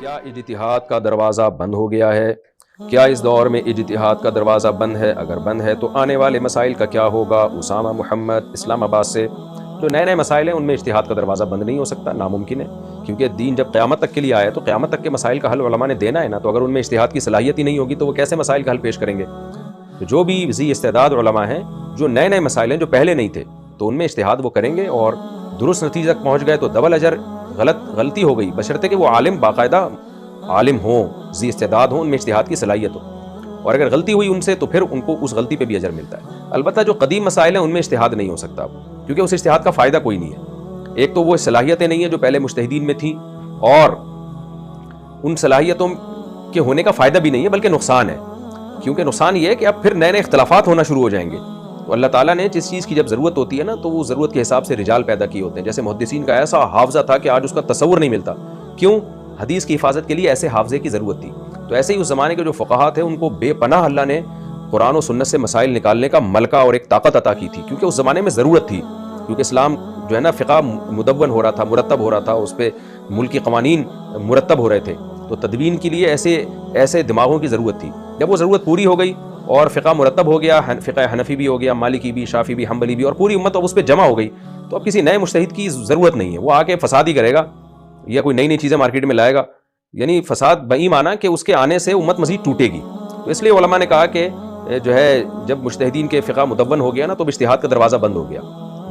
کیا اجتہاد کا دروازہ بند ہو گیا ہے؟ کیا اس دور میں اجتہاد کا دروازہ بند ہے؟ اگر بند ہے تو آنے والے مسائل کا کیا ہوگا؟ اسامہ محمد اسلام آباد سے۔ جو نئے مسائل ہیں ان میں اجتہاد کا دروازہ بند نہیں ہو سکتا، ناممکن ہے، کیونکہ دین جب قیامت تک کے لیے آیا تو قیامت تک کے مسائل کا حل علماء نے دینا ہے نا، تو اگر ان میں اجتہاد کی صلاحیت ہی نہیں ہوگی تو وہ کیسے مسائل کا حل پیش کریں گے؟ تو جو بھی ذی استعداد علماء ہیں، جو نئے مسائل ہیں جو پہلے نہیں تھے، تو ان میں اجتہاد وہ کریں گے، اور درست نتیجے تک پہنچ گئے تو ڈبل اجر، غلطی ہو گئی بشرطے کہ وہ عالم، باقاعدہ عالم ہوں، ذی استعداد ہوں، ان میں اجتہاد کی صلاحیت ہو، اور اگر غلطی ہوئی ان سے تو پھر ان کو اس غلطی پہ بھی اجر ملتا ہے۔ البتہ جو قدیم مسائل ہیں ان میں اجتہاد نہیں ہو سکتا، کیونکہ اس اجتہاد کا فائدہ کوئی نہیں ہے۔ ایک تو وہ صلاحیتیں نہیں ہیں جو پہلے مجتہدین میں تھیں، اور ان صلاحیتوں کے ہونے کا فائدہ بھی نہیں ہے بلکہ نقصان ہے، کیونکہ نقصان یہ ہے کہ اب پھر نئے اختلافات ہونا شروع ہو جائیں گے۔ تو اللہ تعالیٰ نے جس چیز کی جب ضرورت ہوتی ہے نا، تو وہ ضرورت کے حساب سے رجال پیدا کیے ہوتے ہیں۔ جیسے محدثین کا ایسا حافظہ تھا کہ آج اس کا تصور نہیں ملتا، کیوں؟ حدیث کی حفاظت کے لیے ایسے حافظے کی ضرورت تھی۔ تو ایسے ہی اس زمانے کے جو فقہا تھے ان کو بے پناہ اللہ نے قرآن و سنت سے مسائل نکالنے کا ملکہ اور ایک طاقت عطا کی تھی، کیونکہ اس زمانے میں ضرورت تھی، کیونکہ اسلام جو ہے نا فقہ مدون ہو رہا تھا، مرتب ہو رہا تھا، اس پہ ملکی قوانین مرتب ہو رہے تھے، تو تدوین کے لیے ایسے دماغوں کی ضرورت تھی۔ جب وہ ضرورت پوری ہو گئی اور فقہ مرتب ہو گیا، فقہ حنفی بھی ہو گیا، مالکی بھی، شافعی بھی، حنبلی بھی، اور پوری امت اب اس پہ جمع ہو گئی، تو اب کسی نئے مجتہد کی ضرورت نہیں ہے، وہ آ کے فساد ہی کرے گا یا کوئی نئی چیزیں مارکیٹ میں لائے گا، یعنی فساد بئی معنی کہ اس کے آنے سے امت مزید ٹوٹے گی۔ تو اس لیے علماء نے کہا کہ جو ہے جب مجتہدین کے فقہ مدون ہو گیا نا، تو اجتہاد کا دروازہ بند ہو گیا۔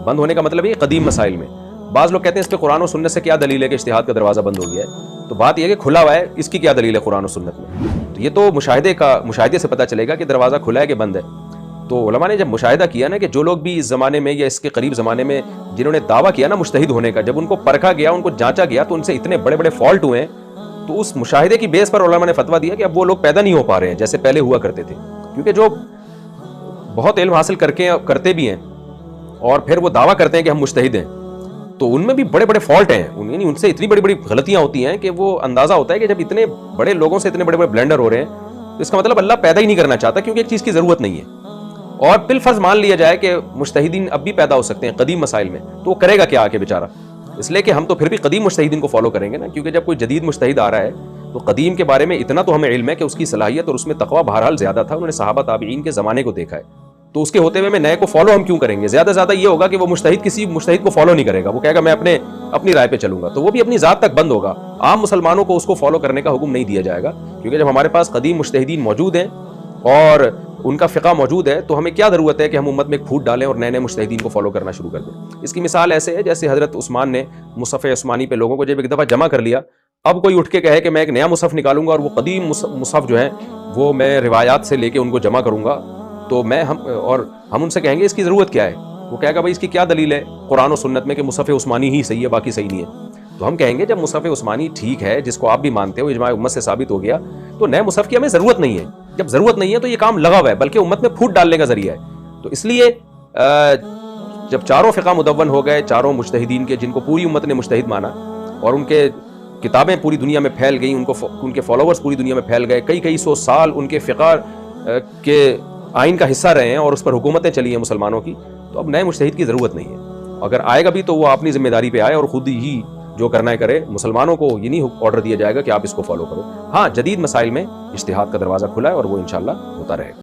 بند ہونے کا مطلب یہ قدیم مسائل میں، بعض لوگ کہتے ہیں اس پہ قرآن و سنت سے کیا دلیل ہے کہ اجتہاد کا دروازہ بند ہو گیا ہے؟ تو بات یہ ہے کہ کھلا ہوا ہے، اس کی کیا دلیل ہے قرآن و سنت میں؟ تو یہ تو مشاہدے سے پتہ چلے گا کہ دروازہ کھلا ہے کہ بند ہے۔ تو علماء نے جب مشاہدہ کیا نا کہ جو لوگ بھی اس زمانے میں یا اس کے قریب زمانے میں جنہوں نے دعویٰ کیا نا مجتہد ہونے کا، جب ان کو پرکھا گیا، ان کو جانچا گیا، تو ان سے اتنے بڑے بڑے فالٹ ہوئے ہیں، تو اس مشاہدے کی بیس پر علماء نے فتویٰ دیا کہ اب وہ لوگ پیدا نہیں ہو پا رہے ہیں جیسے پہلے ہوا کرتے تھے، کیونکہ جو بہت علم حاصل کرتے بھی ہیں اور پھر وہ دعویٰ کرتے ہیں کہ ہم مجتہد ہیں، تو ان میں بھی بڑے بڑے فالٹ ہیں، یعنی ان سے اتنی بڑی بڑی غلطیاں ہوتی ہیں کہ وہ اندازہ ہوتا ہے کہ جب اتنے بڑے لوگوں سے اتنے بڑے بڑے بلنڈر ہو رہے ہیں تو اس کا مطلب اللہ پیدا ہی نہیں کرنا چاہتا، کیونکہ ایک چیز کی ضرورت نہیں ہے۔ اور بالفرض مان لیا جائے کہ مجتہدین اب بھی پیدا ہو سکتے ہیں قدیم مسائل میں، تو وہ کرے گا کیا آگے بیچارہ؟ اس لیے کہ ہم تو پھر بھی قدیم مجتہدین کو فالو کریں گے نا، کیونکہ جب کوئی جدید مجتہد آ رہا ہے تو قدیم کے بارے میں اتنا تو ہمیں علم ہے کہ اس کی صلاحیت اور اس میں تقویٰ بہرحال زیادہ تھا، انہوں نے صحابہ تابعین کے زمانے کو دیکھا ہے، تو اس کے ہوتے ہوئے میں نئے کو فالو ہم کیوں کریں گے؟ زیادہ سے زیادہ یہ ہوگا کہ وہ مجتہد کسی مجتہد کو فالو نہیں کرے گا، وہ کہے گا میں اپنی رائے پہ چلوں گا، تو وہ بھی اپنی ذات تک بند ہوگا۔ عام مسلمانوں کو اس کو فالو کرنے کا حکم نہیں دیا جائے گا، کیونکہ جب ہمارے پاس قدیم مجتہدین موجود ہیں اور ان کا فقہ موجود ہے تو ہمیں کیا ضرورت ہے کہ ہم امت میں ایک پھوٹ ڈالیں اور نئے مجتہدین کو فالو کرنا شروع کر دیں؟ اس کی مثال ایسے ہے جیسے حضرت عثمان نے مصحف عثمانی پہ لوگوں کو جب ایک دفعہ جمع کر لیا، اب کوئی اٹھ کے کہے کہ میں ایک نیا مصحف نکالوں گا اور وہ قدیم مصحف جو ہے وہ میں روایات سے لے کے ان کو جمع کروں گا، تو ہم ان سے کہیں گے اس کی ضرورت کیا ہے؟ وہ کہے گا بھائی اس کی کیا دلیل ہے قرآن و سنت میں کہ مصحف عثمانی ہی صحیح ہے، باقی صحیح نہیں ہے؟ تو ہم کہیں گے جب مصحف عثمانی ٹھیک ہے، جس کو آپ بھی مانتے ہو، اجماع امت سے ثابت ہو گیا، تو نئے مصحف کی ہمیں ضرورت نہیں ہے۔ جب ضرورت نہیں ہے تو یہ کام لغو ہے، بلکہ امت میں پھوٹ ڈالنے کا ذریعہ ہے۔ تو اس لیے جب چاروں فقہ مدون ہو گئے، چاروں مجتہدین کے، جن کو پوری امت نے مجتہد مانا، اور ان کے کتابیں پوری دنیا میں پھیل گئیں، ان کے فالوورز پوری دنیا میں پھیل گئے، کئی سو سال ان کے فقہ کے آئین کا حصہ رہے ہیں اور اس پر حکومتیں چلی ہیں مسلمانوں کی، تو اب نئے مجتہد کی ضرورت نہیں ہے۔ اگر آئے گا بھی تو وہ اپنی ذمہ داری پہ آئے اور خود ہی جو کرنا ہے کرے، مسلمانوں کو یہ نہیں آرڈر دیا جائے گا کہ آپ اس کو فالو کرو۔ ہاں، جدید مسائل میں اجتہاد کا دروازہ کھلا ہے اور وہ انشاءاللہ ہوتا رہے گا۔